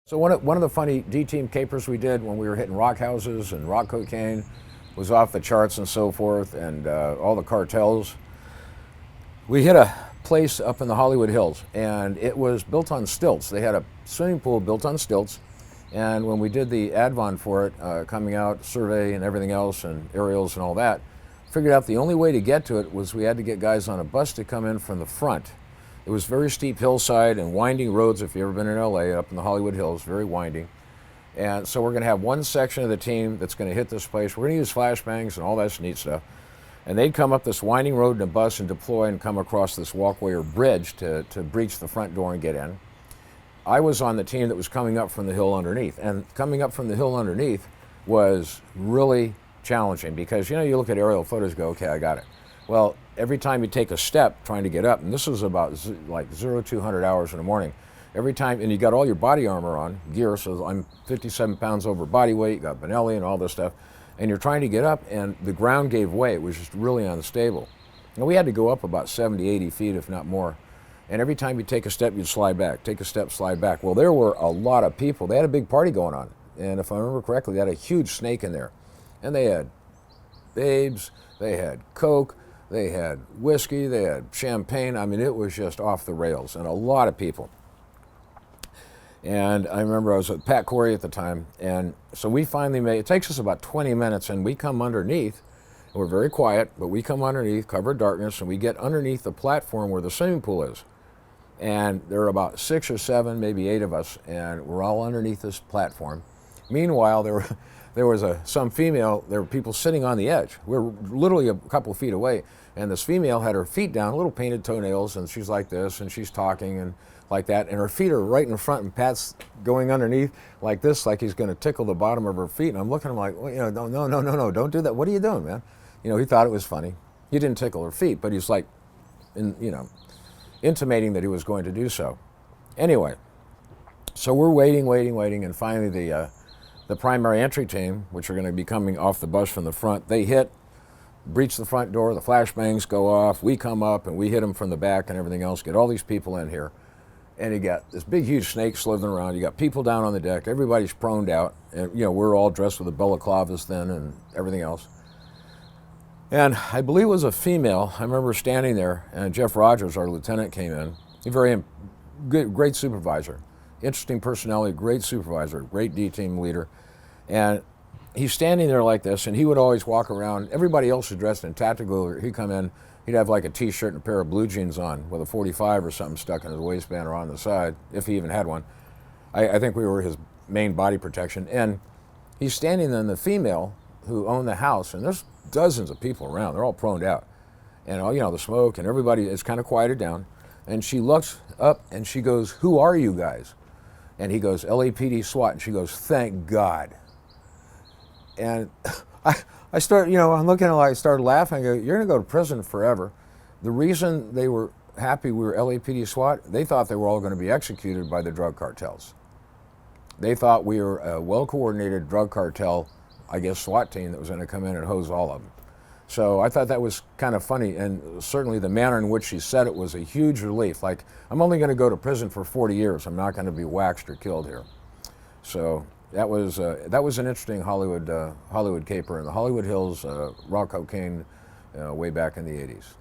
So one of the funny D-team capers we did when we were hitting rock houses and rock cocaine was off the charts and so forth, and all the cartels. We hit a place up in the Hollywood Hills, and it was built on stilts. They had a swimming pool built on stilts, and when we did the advon for it, coming out, survey and everything else, and aerials and all that, figured out the only way to get to it was we had to get guys on a bus to come in from the front. It was very steep hillside and winding roads. If you've ever been in LA, up in the Hollywood Hills, very winding. And so we're going to have one section of the team that's going to hit this place. We're going to use flashbangs and all that neat stuff. And they'd come up this winding road in a bus and deploy and come across this walkway or bridge to breach the front door and get in. I was on the team that was coming up from the hill underneath. And coming up from the hill underneath was really challenging because, you look at aerial photos and go, okay, I got it. Well, every time you take a step trying to get up, and this was about like 200 hours in the morning, every time, and you got all your body armor on, gear, so I'm 57 pounds over body weight, you got Benelli and all this stuff, and you're trying to get up, and the ground gave way. It was just really unstable. And we had to go up about 70, 80 feet, if not more. And every time you take a step, you'd slide back, take a step, slide back. Well, there were a lot of people. They had a big party going on. And if I remember correctly, they had a huge snake in there. And they had babes, they had Coke, they had whiskey, they had champagne. I mean, it was just off the rails, and a lot of people. And I remember I was with Pat Corey at the time, and so we finally made, it takes us about 20 minutes, and we come underneath, and we're very quiet, but we come underneath, covered darkness, and we get underneath the platform where the swimming pool is. And there are about 6 or 7, maybe 8 of us, and we're all underneath this platform. Meanwhile, there was some female, there were people sitting on the edge. We were literally a couple feet away, and this female had her feet down, little painted toenails, and she's like this, and she's talking and like that, and her feet are right in front, and Pat's going underneath like this, like he's going to tickle the bottom of her feet, and I'm looking at him like, well, no, don't do that. What are you doing, man? He thought it was funny. He didn't tickle her feet, but he's like, intimating that he was going to do so. Anyway, so we're waiting, and finally the primary entry team, which are going to be coming off the bus from the front, they breach the front door, the flashbangs go off, we come up and we hit them from the back and everything else, get all these people in here. And you got this big, huge snake slithering around, you got people down on the deck, everybody's proned out, and we're all dressed with the balaclavas then and everything else. And I believe it was a female. I remember standing there, and Jeff Rogers, our lieutenant, came in. He's very good, great supervisor, interesting personality, great supervisor, great D-team leader. And he's standing there like this, and he would always walk around. Everybody else was dressed in tactical. He'd come in, he'd have like a T-shirt and a pair of blue jeans on with a 45 or something stuck in his waistband or on the side, if he even had one. I think we were his main body protection. And he's standing there, and the female who owned the house, and there's dozens of people around, they're all proned out. And the smoke and everybody is kind of quieted down. And she looks up and she goes, "Who are you guys?" And he goes, "LAPD SWAT." And she goes, "Thank God." And I start, I'm looking at her, I started laughing. I go, "You're going to go to prison forever." The reason they were happy we were LAPD SWAT, they thought they were all going to be executed by the drug cartels. They thought we were a well-coordinated drug cartel, I guess, SWAT team that was going to come in and hose all of them. So I thought that was kind of funny, and certainly the manner in which she said it was a huge relief. Like, I'm only going to go to prison for 40 years. I'm not going to be waxed or killed here. So that was an interesting Hollywood caper in the Hollywood Hills, raw cocaine, way back in the 80s.